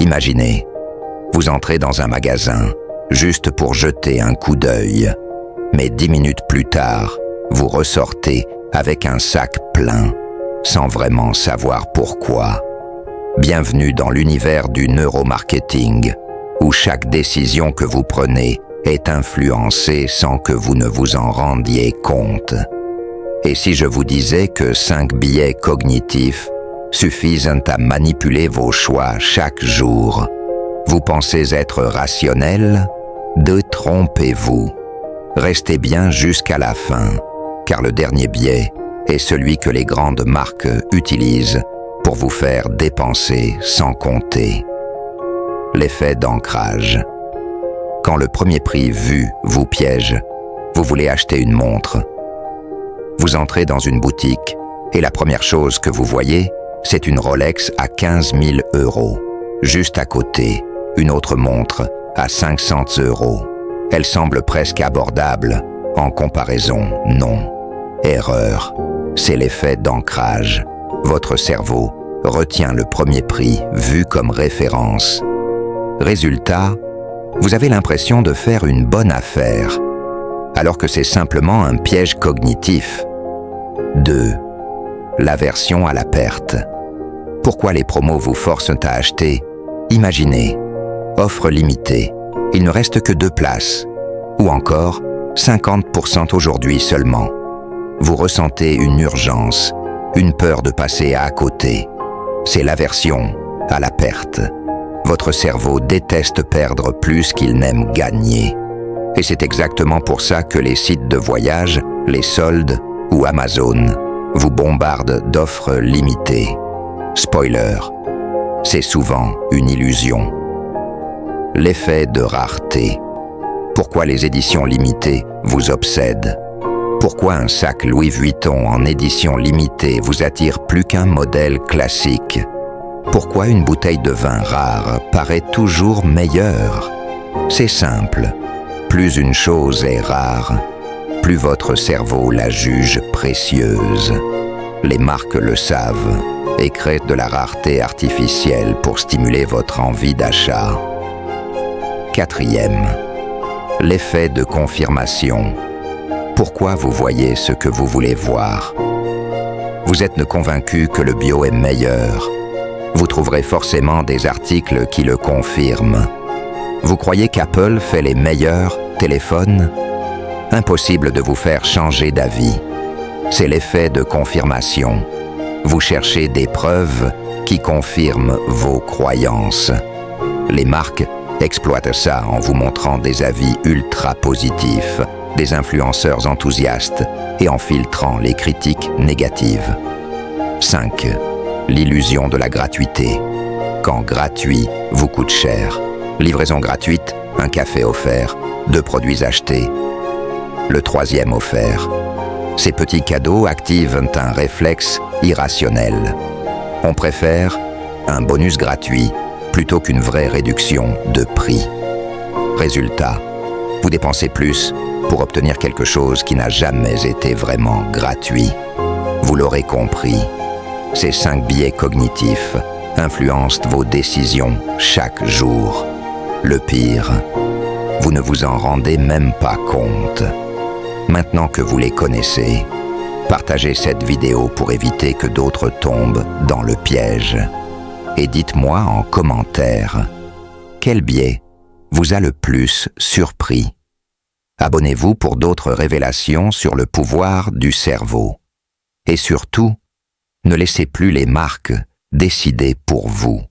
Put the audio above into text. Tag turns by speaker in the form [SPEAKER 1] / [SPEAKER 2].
[SPEAKER 1] Imaginez, vous entrez dans un magasin, juste pour jeter un coup d'œil. Mais 10 minutes plus tard, vous ressortez avec un sac plein, sans vraiment savoir pourquoi. Bienvenue dans l'univers du neuromarketing, où chaque décision que vous prenez est influencée sans que vous ne vous en rendiez compte. Et si je vous disais que 5 biais cognitifs suffisent à manipuler vos choix chaque jour, vous pensez être rationnel? Détrompez-vous. Restez bien jusqu'à la fin, car le dernier biais est celui que les grandes marques utilisent pour vous faire dépenser sans compter. L'effet d'ancrage. Quand le premier prix vu vous piège, vous voulez acheter une montre. Vous entrez dans une boutique et la première chose que vous voyez, c'est une Rolex à 15 000 €. Juste à côté, une autre montre à 500 €. Elle semble presque abordable. En comparaison, non. Erreur. C'est l'effet d'ancrage. Votre cerveau retient le premier prix vu comme référence. Résultat, vous avez l'impression de faire une bonne affaire, alors que c'est simplement un piège cognitif. 2. L'aversion à la perte. Pourquoi les promos vous forcent à acheter? Imaginez, offre limitée, il ne reste que 2 places, ou encore 50% aujourd'hui seulement. Vous ressentez une urgence, une peur de passer à côté. C'est l'aversion à la perte. Votre cerveau déteste perdre plus qu'il n'aime gagner. Et c'est exactement pour ça que les sites de voyage, les soldes ou Amazon vous bombardent d'offres limitées. Spoiler, c'est souvent une illusion. L'effet de rareté. Pourquoi les éditions limitées vous obsèdent? Pourquoi un sac Louis Vuitton en édition limitée vous attire plus qu'un modèle classique? Pourquoi une bouteille de vin rare paraît toujours meilleure? C'est simple. Plus une chose est rare, plus votre cerveau la juge précieuse. Les marques le savent et créent de la rareté artificielle pour stimuler votre envie d'achat. 4e, l'effet de confirmation. Pourquoi vous voyez ce que vous voulez voir? Vous êtes convaincu que le bio est meilleur. Vous trouverez forcément des articles qui le confirment. Vous croyez qu'Apple fait les meilleurs téléphones? Impossible de vous faire changer d'avis. C'est l'effet de confirmation. Vous cherchez des preuves qui confirment vos croyances. Les marques exploitent ça en vous montrant des avis ultra positifs, des influenceurs enthousiastes et en filtrant les critiques négatives. 5. L'illusion de la gratuité. Quand gratuit vous coûte cher. Livraison gratuite, un café offert, 2 produits achetés. Le 3e offert. Ces petits cadeaux activent un réflexe irrationnel. On préfère un bonus gratuit plutôt qu'une vraie réduction de prix. Résultat, vous dépensez plus pour obtenir quelque chose qui n'a jamais été vraiment gratuit. Vous l'aurez compris, ces 5 biais cognitifs influencent vos décisions chaque jour. Le pire, vous ne vous en rendez même pas compte. Maintenant que vous les connaissez, partagez cette vidéo pour éviter que d'autres tombent dans le piège. Et dites-moi en commentaire, quel biais vous a le plus surpris? Abonnez-vous pour d'autres révélations sur le pouvoir du cerveau. Et surtout, ne laissez plus les marques décider pour vous.